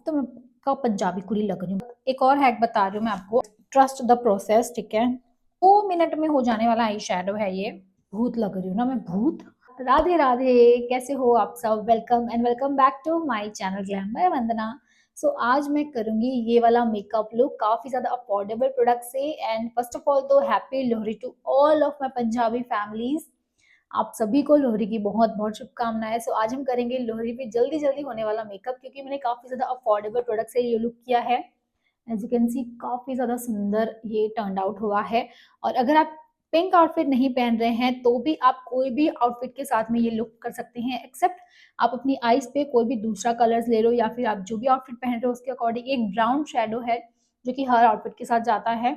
तो मैं का पंजाबी कुली लग रही हूँ। एक और हैक बता रही हूँ मैं आपको, ट्रस्ट द प्रोसेस, ठीक है। 2 मिनट में हो जाने वाला आई शेडो है ये। भूत लग रही हूँ ना मैं, भूत। राधे राधे, कैसे हो आप सब? Welcome and welcome back to my channel glam by Vandana. So आज मैं करूंगी ये वाला मेकअप लुक काफी ज्यादा अफोर्डेबल प्रोडक्ट से। एंड फर्स्ट ऑफ ऑल तो happy Lohri to all of my Punjabi families. आप सभी को लोहरी की बहुत बहुत शुभकामनाएं। सो आज हम करेंगे लोहरी पे जल्दी जल्दी होने वाला मेकअप, क्योंकि मैंने काफी ज्यादा अफोर्डेबल प्रोडक्ट से ये लुक किया है। एज यू कैन सी काफी ज्यादा सुंदर ये टर्न आउट हुआ है। और अगर आप पिंक आउटफिट नहीं पहन रहे हैं तो भी आप कोई भी आउटफिट के साथ में ये लुक कर सकते हैं, एक्सेप्ट आप अपनी आईज पे कोई भी दूसरा कलर्स ले लो, या फिर आप जो भी आउटफिट पहन रहे हो उसके अकॉर्डिंग एक ब्राउन शेडो है जो कि हर आउटफिट के साथ जाता है।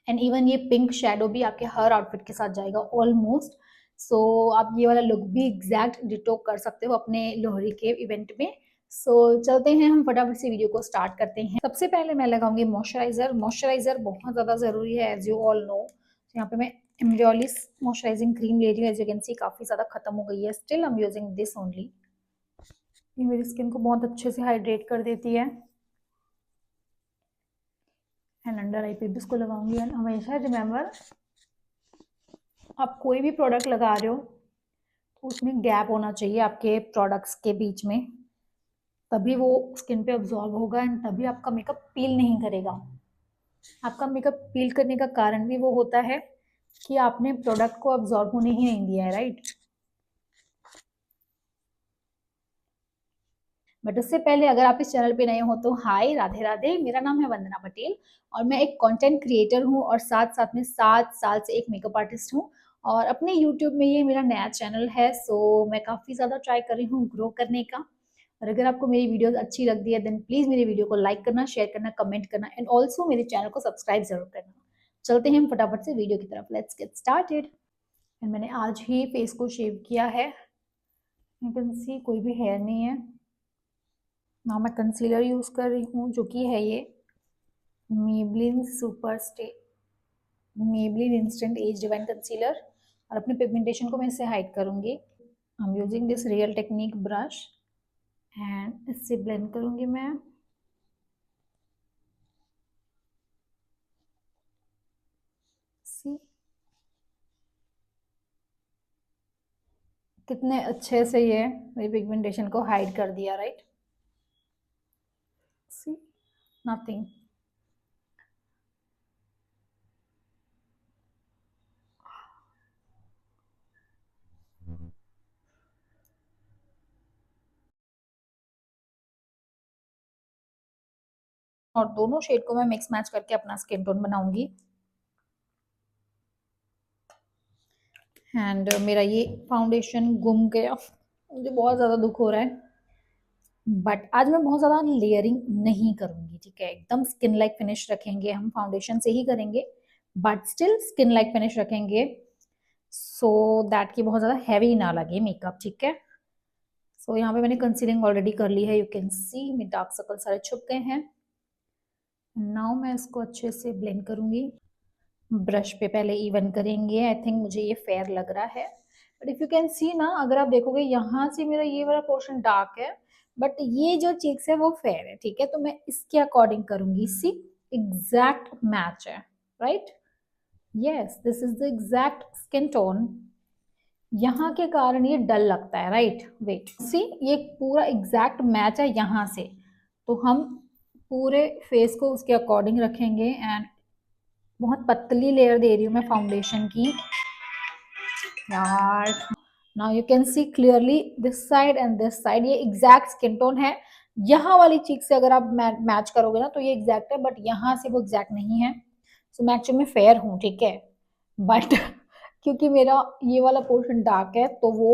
एंड इवन ये पिंक शेडो भी आपके हर आउटफिट के साथ जाएगा ऑलमोस्ट। सो आप ये वाला लुक भी एग्जैक्ट डिटो कर सकते हो अपने लोहरी के इवेंट में। सो चलते हैं, हम फटाफट से वीडियो को स्टार्ट करते हैं। सबसे पहले मैं लगाऊंगी मॉइस्चराइजर। मॉइस्चराइजर बहुत ज्यादा जरूरी है, एज यू ऑल नो। यहाँ पे मैं एम्ब्रियोलिस मॉइस्चराइजिंग क्रीम ले रही हूँ। एज यू कैन सी काफी ज्यादा खत्म हो गई है, still I am using this only. ये मेरी स्किन को बहुत अच्छे से हाइड्रेट कर देती है। एंड अंडर आई पे भी इसको लगाऊंगी। एंड हमेशा रिमेम्बर, आप कोई भी प्रोडक्ट लगा रहे हो तो उसमें गैप होना चाहिए आपके प्रोडक्ट्स के बीच में, तभी वो स्किन पे अब्जॉर्ब होगा एंड तभी आपका मेकअप पील नहीं करेगा। आपका मेकअप पील करने का कारण भी वो होता है कि आपने प्रोडक्ट को अब्जॉर्ब होने ही नहीं दिया है, राइट। बट उससे पहले अगर आप इस चैनल पे नए हो तो हाय, राधे राधे, मेरा नाम है वंदना पटेल और मैं एक कंटेंट क्रिएटर हूँ और साथ साथ में 7 साल से एक मेकअप आर्टिस्ट हूँ। और अपने यूट्यूब में ये मेरा नया चैनल है। सो मैं काफ़ी ज़्यादा ट्राई कर रही हूँ ग्रो करने का। और अगर आपको मेरी वीडियोस अच्छी लगती है देन प्लीज़ मेरी वीडियो को लाइक करना, शेयर करना, कमेंट करना एंड ऑल्सो मेरे चैनल को सब्सक्राइब जरूर करना। चलते हैं हम फटाफट से वीडियो की तरफ, लेट्स गेट स्टार्टेड। मैंने आज ही फेस को शेव किया है। यू कैन सी कोई भी हेयर नहीं है ना। मैं कंसीलर यूज कर रही हूँ जो कि है ये Maybelline super stay Maybelline instant as divine concealer. और अपने पिगमेंटेशन को मैं इससे हाइड करूंगी। I am using this real technique brush and इससे ब्लेंड करूंगी मैं। सी कितने अच्छे से ये मेरी पिगमेंटेशन को हाइड कर दिया, राइट। सी नथिंग। और दोनों शेड को मैं मिक्स मैच करके अपना स्किन टोन बनाऊंगी। एंड मेरा ये फाउंडेशन गुम गया, मुझे बहुत ज़्यादा दुख हो रहा है। बट आज मैं बहुत ज़्यादा लेयरिंग नहीं करूंगी, ठीक है। एकदम स्किन लाइक फिनिश रखेंगे, हम फाउंडेशन से ही करेंगे but still skin like finish रखेंगे, सो दैट कि बहुत ज़्यादा हैवी ना लगे मेकअप, ठीक है। सो यहाँ पे मैंने कंसीलिंग ऑलरेडी कर ली है। यू कैन सी मेरे डार्क सर्कल सारे छुप गए हैं। नाउ मैं इसको अच्छे से ब्लेंड करूंगी। ब्रश पे पहले इवन करेंगे। आई थिंक मुझे ये फेयर लग रहा है, बट इफ यू कैन सी ना, अगर आप देखोगे यहाँ से मेरा ये वाला पोर्शन डार्क है बट ये जो चीक्स है वो फेयर है, ठीक है। तो मैं इसके अकॉर्डिंग करूंगी। सी एग्जैक्ट मैच है, right. Yes, this is the exact skin tone. यहाँ के कारण ये डल लगता है, राइट। वेट, सी ये पूरा एग्जैक्ट मैच है यहाँ से। तो हम पूरे फेस को उसके अकॉर्डिंग रखेंगे। एंड बहुत पतली लेयर दे रही हूँ मैं फाउंडेशन की यार। Now you can see clearly this side and this side, ये एग्जैक्ट स्किन टोन है। यहाँ वाली चीक से अगर आप मैच करोगे ना तो ये एग्जैक्ट है, बट यहाँ से वो एग्जैक्ट नहीं है। सो मैं एक्चुअली में फेयर हूँ, ठीक है, बट क्योंकि मेरा ये वाला पोर्शन डार्क है तो वो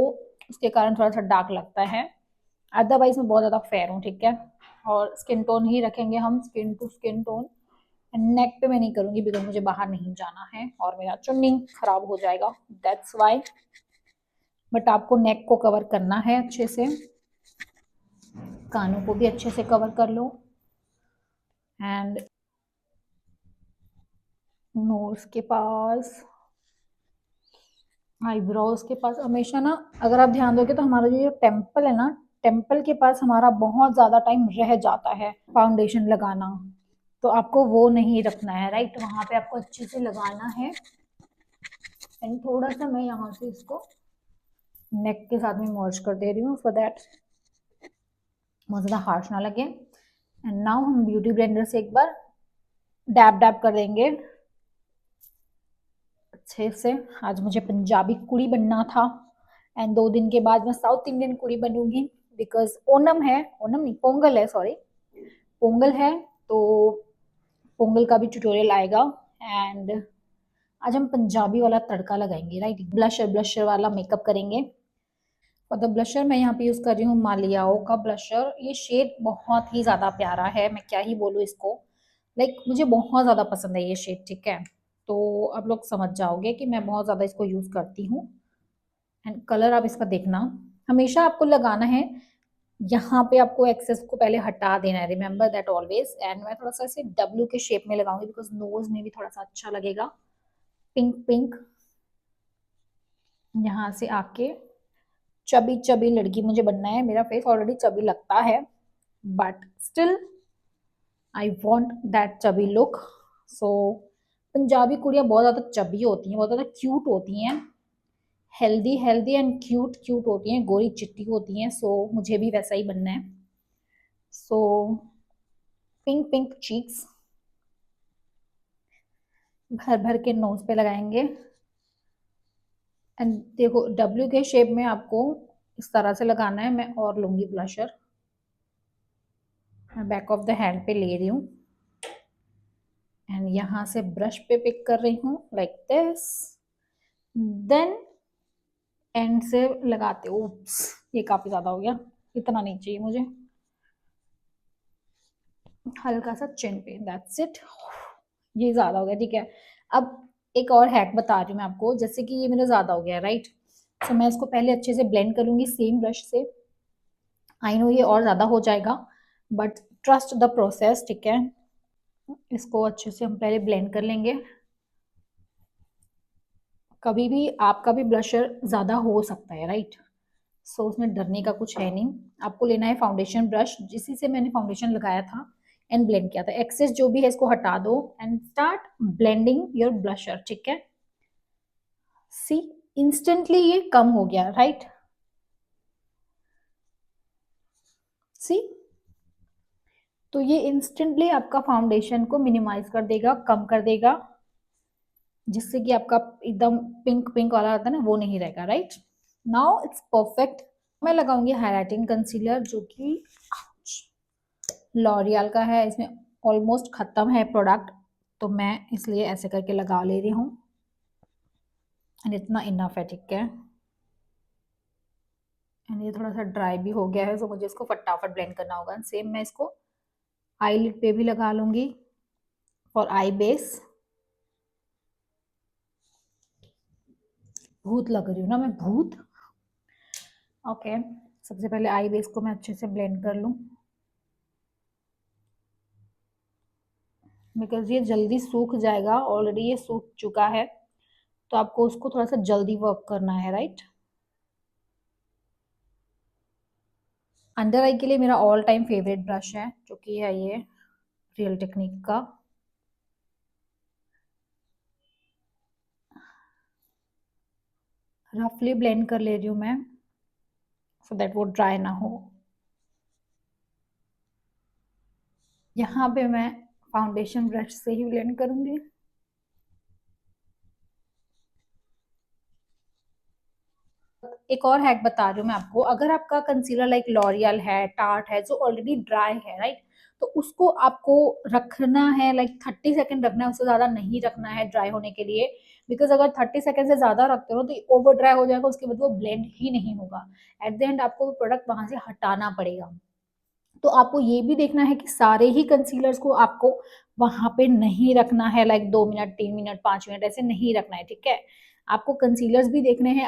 उसके कारण थोड़ा सा डार्क लगता है। अदरवाइज मैं बहुत ज्यादा फेयर हूँ, ठीक है। और स्किन टोन ही रखेंगे हम, स्किन टू स्किन टोन। नेक पे मैं नहीं करूंगी बिकॉज मुझे बाहर नहीं जाना है और मेरा चुन्नी खराब हो जाएगा, दैट्स वाई। बट आपको नेक को कवर करना है अच्छे से, कानों को भी अच्छे से कवर कर लो। एंड नोज के पास, आईब्रोज के पास हमेशा ना, अगर आप ध्यान दोगे तो हमारा जो ये टेम्पल है ना, टेम्पल के पास हमारा बहुत ज़्यादा टाइम रह जाता है फाउंडेशन लगाना, तो आपको वो नहीं रखना है, राइट। वहाँ पे आपको अच्छे से लगाना है। एंड थोड़ा सा मैं यहाँ से इसको नेक के साथ में मर्ज कर दे रही हूँ फॉर दैट बहुत ज़्यादा हार्श ना लगे। एंड नाउ हम ब्यूटी ब्लेंडर से एक बार डैब डैब कर देंगे अच्छे से। आज मुझे पंजाबी कुड़ी बनना था एंड 2 दिन के बाद मैं साउथ इंडियन कुड़ी बनूंगी, बिकॉज ओनम है, ओनम नहीं पोंगल है, सॉरी पोंगल है, तो पोंगल का भी ट्यूटोरियल आएगा। एंड आज हम पंजाबी वाला तड़का लगाएंगे, राइट। ब्लशर ब्लशर वाला मेकअप करेंगे। और द ब्लशर मैं यहाँ पे यूज़ कर रही हूँ मालियाओ का ब्लशर। ये शेड बहुत ही ज़्यादा प्यारा है, मैं क्या ही बोलूँ इसको, लाइक मुझे बहुत ज़्यादा पसंद है ये शेड, ठीक है। तो आप लोग समझ जाओगे कि मैं बहुत ज़्यादा इसको यूज़ करती हूँ। एंड कलर आप इसका देखना, हमेशा आपको लगाना है यहाँ पे, आपको एक्सेस को पहले हटा देना है, रिमेंबर दैट ऑलवेज। एंड मैं थोड़ा सा इसे डब्ल्यू के शेप में लगाऊंगी, बिकॉज नोज में भी थोड़ा सा अच्छा लगेगा। पिंक पिंक यहाँ से आके चबी चबी लड़की मुझे बनना है। मेरा फेस ऑलरेडी चबी लगता है, but still I want that chubby look. So Punjabi कुड़ियाँ बहुत ज़्यादा चबी होती हैं, बहुत ज़्यादा क्यूट होती हैं, healthy healthy and cute cute होती हैं, गोरी चिट्टी होती हैं। सो मुझे भी वैसा ही बनना है। सो पिंक पिंक चीक्स भर भर के नोज पे लगाएंगे। एंड देखो डब्ल्यू के शेप में आपको इस तरह से लगाना है। मैं और लूंगी ब्लशर, मैं बैक ऑफ द हैंड पे ले रही हूँ एंड यहाँ से ब्रश पे पिक कर रही हूँ लाइक दिस। देन एंड से लगाते, ओप्स ये काफी ज्यादा हो गया, इतना नहीं चाहिए मुझे, हल्का सा चिन पे, दैट्स इट। ये ज्यादा हो गया, ठीक है। अब एक और हैक बता रही हूँ मैं आपको, जैसे कि ये मेरा ज्यादा हो गया, राइट। सो मैं इसको पहले अच्छे से ब्लेंड करूंगी सेम ब्रश से। आई नो ये और ज्यादा हो जाएगा, बट ट्रस्ट द प्रोसेस, ठीक है। इसको अच्छे से हम पहले ब्लेंड कर लेंगे। कभी भी आपका भी ब्लशर ज्यादा हो सकता है, राइट। सो उसमें डरने का कुछ है नहीं। आपको लेना है फाउंडेशन ब्रश, जिसी से मैंने फाउंडेशन लगाया था एंड ब्लेंड किया था। एक्सेस जो भी है इसको हटा दो and start blending your blusher, ठीक है। सी इंस्टेंटली ये कम हो गया, राइट। सी तो ये इंस्टेंटली आपका फाउंडेशन को मिनिमाइज कर देगा, कम कर देगा, जिससे कि आपका एकदम पिंक पिंक वाला आता है ना, वो नहीं रहेगा, राइट। Now it's perfect. मैं लगाऊंगी हाइलाइटिंग कंसीलर, जो कि लॉरियल का है। इसमें ऑलमोस्ट खत्म है प्रोडक्ट, तो मैं इसलिए ऐसे करके लगा ले रही हूँ एंड इतना इनफ है, ठीक है। एंड ये थोड़ा सा ड्राई भी हो गया है, तो मुझे इसको फटाफट ब्लेंड करना होगा। सेम मैं इसको आईलिड पे भी लगा लूंगी फॉर आई बेस। भूत लग रही हूँ ना मैं, भूत। ओके सबसे पहले आई बेस को मैं अच्छे से ब्लेंड कर लूँ, बिकॉज ये जल्दी सूख जाएगा, ऑलरेडी ये सूख चुका है, तो आपको उसको थोड़ा सा जल्दी वर्क करना है, राइट। अंडर आई के लिए मेरा ऑल टाइम फेवरेट ब्रश है, जो कि है ये रियल टेक्निक का। रफली ब्लेंड कर ले रही हूँ मैं, सो दैट वो ड्राई ना हो। यहाँ पे मैं फाउंडेशन ब्रश से ही ब्लेंड करूंगी। एक और हैक बता रही हूँ मैं आपको, अगर आपका कंसीलर लाइक लॉरियल है, टार्ट है, जो ऑलरेडी ड्राई है, राइट, तो उसको आपको रखना है लाइक 30 सेकेंड रखना है, उससे ज्यादा नहीं रखना है ड्राई होने के लिए। बिकॉज अगर 30 सेकेंड से ज्यादा रखते हो तो ओवर ड्राई हो जाएगा, उसके बाद वो ब्लेंड ही नहीं होगा। एट द एंड आपको प्रोडक्ट वहां से हटाना पड़ेगा। तो आपको ये भी देखना है कि सारे ही कंसीलर्स को आपको वहां पे नहीं रखना है, लाइक 2 मिनट 3 मिनट 5 मिनट ऐसे नहीं रखना है, ठीक है। आपको कंसीलर्स भी देखने हैं।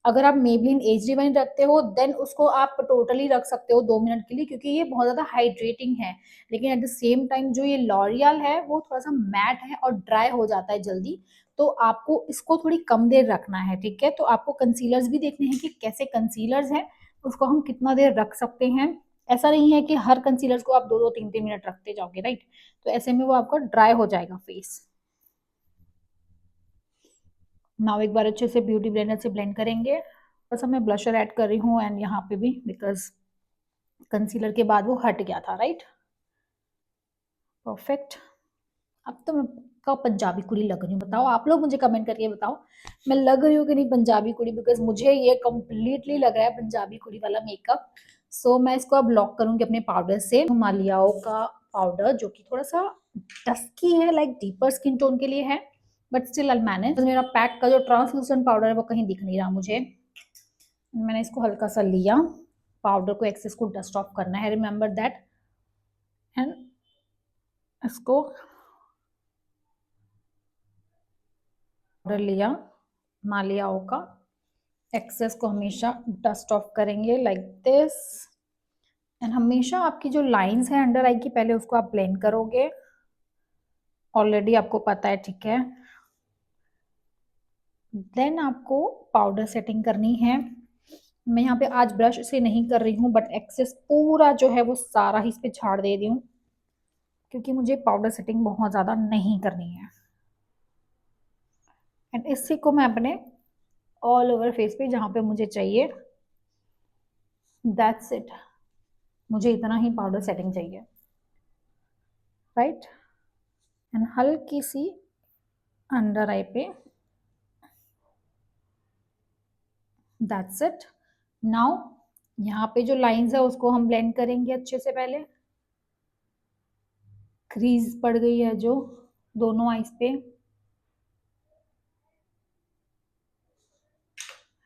अगर आप मेबलिन एज डिवाइन रखते हो, देन उसको आप टोटली रख सकते हो 2 मिनट के लिए, क्योंकि ये बहुत ज्यादा हाइड्रेटिंग है। लेकिन एट द सेम टाइम जो ये लॉरियल है वो थोड़ा सा मैट है और ड्राई हो जाता है जल्दी, तो आपको इसको थोड़ी कम देर रखना है, ठीक है। तो आपको कंसीलर्स भी देखने हैं कि कैसे कंसीलर्स हैं, उसको हम कितना देर रख सकते हैं। ऐसा नहीं है कि हर कंसीलर को आप 2-2 3-3 मिनट रखते जाओगे, राइट? तो ऐसे में वो आपका ड्राई हो जाएगा फेस। नाउ एक बार अच्छे से ब्यूटी ब्लेंडर से ब्लेंड करेंगे। बस मैं ब्लशर ऐड कर रही हूँ एंड यहाँ पे भी, बिकॉज कंसीलर के बाद वो हट गया था, राइट? परफेक्ट। अब तो मैं पक्का पंजाबी कुड़ी लग रही हूँ। बताओ आप लोग, मुझे कमेंट करके बताओ मैं लग रही हूँ कि नहीं पंजाबी कुड़ी, बिकॉज मुझे ये कम्प्लीटली लग रहा है पंजाबी कुड़ी वाला मेकअप। सो मैं इसको अब लॉक करूंगी अपने पाउडर से, हिमालयाओं का पाउडर, जो कि थोड़ा सा डस्की है, लाइक डीपर स्किन टोन के लिए है, बट स्टिल आई मैनेज। मेरा पैक का जो ट्रांसलूसेंट पाउडर है वो कहीं दिख नहीं रहा मुझे। मैंने इसको हल्का सा लिया, पाउडर को एक्सेस को डस्ट ऑफ करना है, रिमेंबर दैट। एंड इसको पाउडर लिया हिमालयाओं का, एक्सेस को हमेशा डस्ट ऑफ करेंगे लाइक दिस। एंड हमेशा आपकी जो लाइंस है अंडर आई की, पहले उसको आप ब्लेंड करोगे, ऑलरेडी आपको पता है, ठीक है? देन आपको पाउडर सेटिंग करनी है। मैं यहाँ पे आज ब्रश से नहीं कर रही हूँ, बट एक्सेस पूरा जो है वो सारा ही इस पे झाड़ दे रही हूँ, क्योंकि मुझे पाउडर सेटिंग बहुत ज़्यादा नहीं करनी है। एंड इसी को मैं अपने ऑल ओवर फेस पे जहाँ पे मुझे चाहिए, दैट्स इट। मुझे इतना ही पाउडर सेटिंग चाहिए, राइट? एंड हल्की सी अंडर आई पे, दैट्स इट। नाउ यहाँ पे जो लाइंस है उसको हम ब्लेंड करेंगे अच्छे से। पहले क्रीज पड़ गई है जो दोनों आईज पे,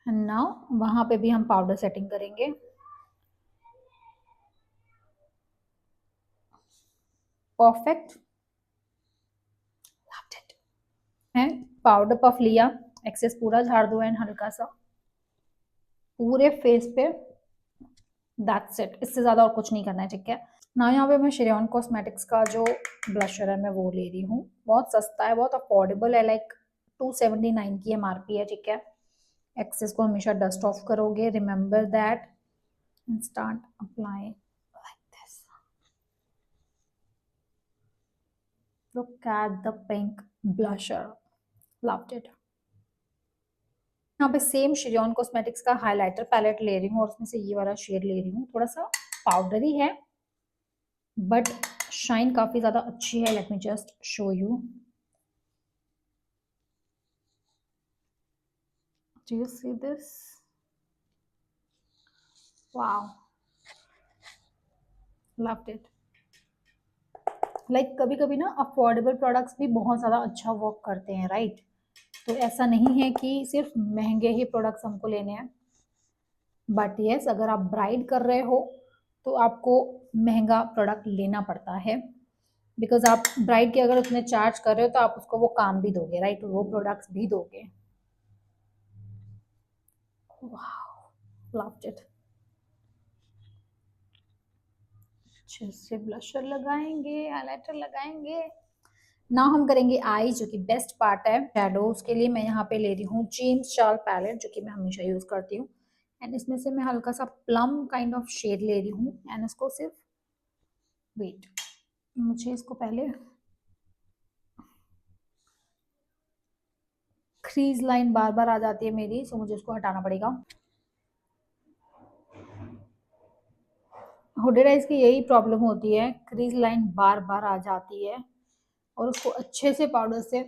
एंड नाउ वहां पे भी हम पाउडर सेटिंग करेंगे। Perfect, loved it. है पाउडर पफ लिया, एक्सेस पूरा झाड़ दो एंड हल्का सा पूरे फेस पे, दैट्स इट। इससे ज्यादा और कुछ नहीं करना है, ठीक है? ना यहाँ पे मैं श्रेयॉन कॉस्मेटिक्स का जो ब्लशर है मैं वो ले रही हूँ। बहुत सस्ता है, बहुत अफोर्डेबल है, लाइक 279 की एमआरपी है, ठीक है? एक्सेस को हमेशा डस्ट ऑफ करोगे, remember that, and start apply like this. Look at the pink blusher, loved it. यहाँ पे सेम श्रेयॉन कॉस्मेटिक्स का हाइलाइटर पैलेट ले रही हूँ और उसमें से ये वाला शेड ले रही हूँ। थोड़ा सा पाउडरी है बट शाइन काफी ज्यादा अच्छी है। Let me just show you, do you see this? Wow, loved it. Like कभी कभी ना अफोर्डेबल प्रोडक्ट्स भी बहुत ज़्यादा अच्छा वर्क करते हैं, राइट? तो ऐसा नहीं है कि सिर्फ महंगे ही प्रोडक्ट्स हमको लेने हैं, बट यस अगर आप ब्राइड कर रहे हो तो आपको महंगा प्रोडक्ट लेना पड़ता है, बिकॉज आप ब्राइड के अगर उतने चार्ज कर रहे हो तो आप उसको वो काम भी दोगे, राइट? वो प्रोडक्ट्स भी दोगे। Wow, loved it. अच्छे से ब्लशर लगाएंगे, हाइलाइटर लगाएंगे। ना हम करेंगे आई, जो कि बेस्ट पार्ट है शैडोज के लिए। मैं यहाँ पे ले रही हूँ जेम्स चार्ल पैलेट, जो कि मैं हमेशा यूज करती हूँ। एंड इसमें से मैं हल्का सा प्लम काइंड ऑफ शेड ले रही हूँ एंड इसको सिर्फ, वेट, मुझे इसको पहले क्रीज लाइन बार बार आ जाती है मेरी, सो मुझे इसको हटाना पड़ेगा। हुडेड आइज की यही प्रॉब्लम होती है, क्रीज लाइन बार बार आ जाती है और उसको अच्छे से पाउडर से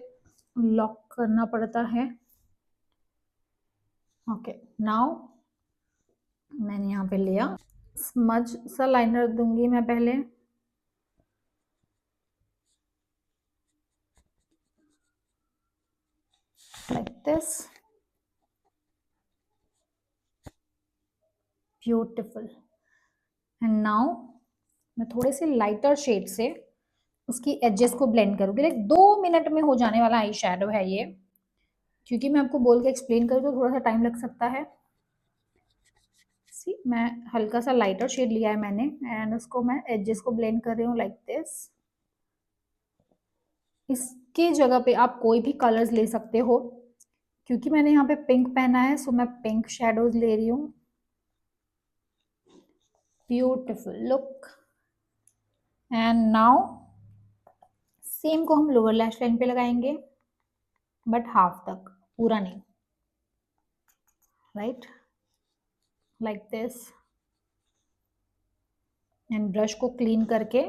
लॉक करना पड़ता है। ओके, नाउ मैंने यहाँ पे लिया, स्मज सा लाइनर दूंगी मैं पहले, like this, beautiful. And now मैं थोड़े से लाइटर शेड से उसकी एजेस को ब्लेंड करूंगी। लाइक 2 मिनट में हो जाने वाला आई शेडो है ये, क्योंकि मैं आपको बोल के एक्सप्लेन करूँ तो थोड़ा सा टाइम लग सकता है। सी, मैं हल्का सा लाइटर शेड लिया है मैंने एंड उसको मैं एजेस को ब्लेंड कर रही हूँ लाइक दिस। इसके जगह पे आप कोई भी कलर्स ले सकते हो, क्योंकि मैंने यहाँ पे पिंक पहना है सो मैं पिंक शेडोज ले रही हूँ। Beautiful look. And now same को हम लोअर लैश लाइन पे लगाएंगे, बट हाफ तक, पूरा नहीं, right, like this. And brush को क्लीन करके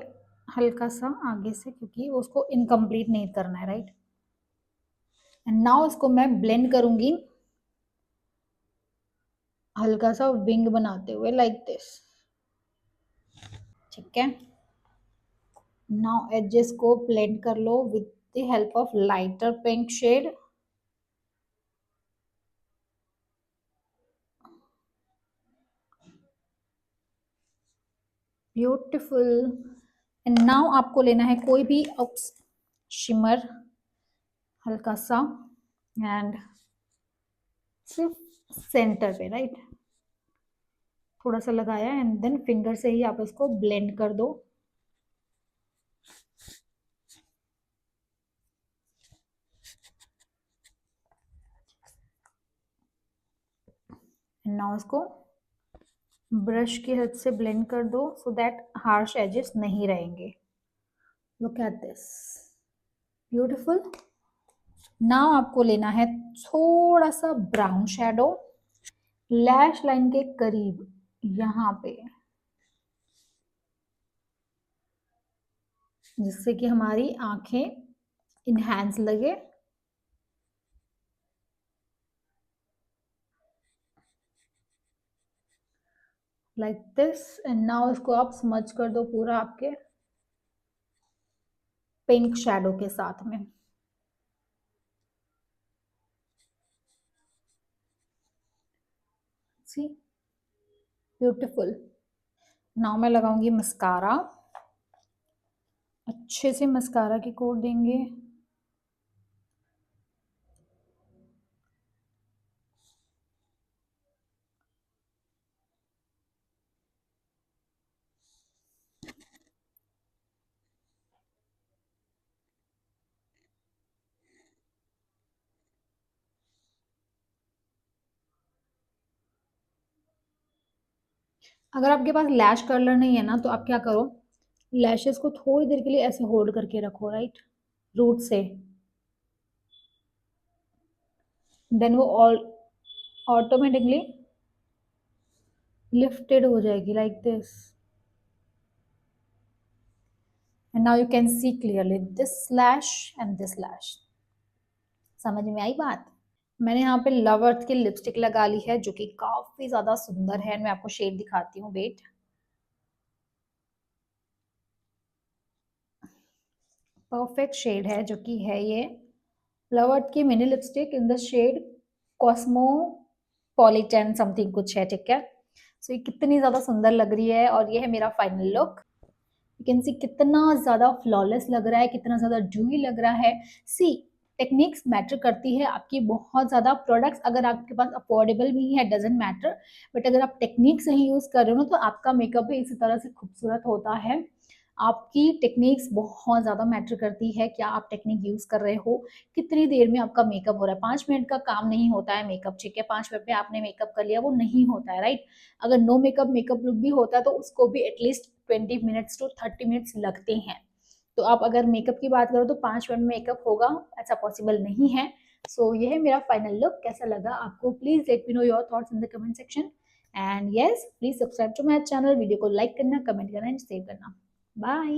हल्का सा आगे से, क्योंकि उसको इनकम्प्लीट नहीं करना है, राइट। एंड नाउ इसको मैं ब्लेंड करूंगी हल्का सा विंग बनाते हुए, लाइक दिस, ठीक है। नाउ एजेस को ब्लेंड कर लो with the help of lighter pink shade. Beautiful. And now आपको लेना है कोई भी शिमर, हल्का सा, एंड सिर्फ सेंटर पे, राइट, थोड़ा सा लगाया एंड देन फिंगर से ही आप इसको ब्लेंड कर दो। नाउ इसको ब्रश की हेल्प से ब्लेंड कर दो सो दैट हार्श एजेस नहीं रहेंगे। Look at this, beautiful. Now आपको लेना है थोड़ा सा ब्राउन शेडो लैश लाइन के करीब, यहाँ पे, जिससे कि हमारी आंखें इनहैंस लगे। Like this. एंड नाउ इसको आप स्मच कर दो पूरा आपके पिंक शैडो के साथ में। सी, ब्यूटिफुल। नाउ मैं लगाऊंगी मस्कारा, अच्छे से मस्कारा की कोट देंगे। अगर आपके पास लैश कर्लर नहीं है ना, तो आप क्या करो, लैशेस को थोड़ी देर के लिए ऐसे होल्ड करके रखो, राइट, रूट से, देन वो ऑल ऑटोमेटिकली लिफ्टेड हो जाएगी, like this. And now you can see clearly this lash and this lash. समझ में आई बात? मैंने यहाँ पे लव अर्थ की लिपस्टिक लगा ली है, जो कि काफी ज्यादा सुंदर है। मैं आपको शेड दिखाती हूँ, वेट। परफेक्ट शेड है, जो कि है ये लव अर्थ की mini lipstick in the shade cosmopolitan something कुछ है, ठीक है। सो ये कितनी ज्यादा सुंदर लग रही है, और ये है मेरा फाइनल लुक। यू कैन सी कितना ज्यादा फ्लॉलेस लग रहा है, कितना ज्यादा ड्यूई लग रहा है। सी, टेक्निक्स मैटर करती है आपकी बहुत ज्यादा। प्रोडक्ट्स अगर आपके पास अफोर्डेबल भी है, डजेंट मैटर, बट अगर आप टेक्निक सही यूज कर रहे हो ना, तो आपका मेकअप भी इसी तरह से खूबसूरत होता है। आपकी टेक्निक्स बहुत ज़्यादा मैटर करती है, क्या आप टेक्निक यूज़ कर रहे हो, कितनी देर में आपका मेकअप हो रहा है। 5 मिनट का काम नहीं होता है मेकअप, ठीक है, 5 मिनट में आपने मेकअप कर लिया, वो नहीं होता है, राइट। अगर नो मेकअप मेकअप लुक भी होता है, तो उसको भी एटलीस्ट 20 मिनट्स टू 30 मिनट्स लगते हैं। तो आप अगर मेकअप की बात करो तो 5 मिनट में मेकअप होगा, ऐसा पॉसिबल नहीं है। सो ये है मेरा फाइनल लुक। कैसा लगा आपको? Please let me know your thoughts in the comment section. And yes, please subscribe to my channel. Video को लाइक करना, कमेंट करना एंड शेयर करना। बाय।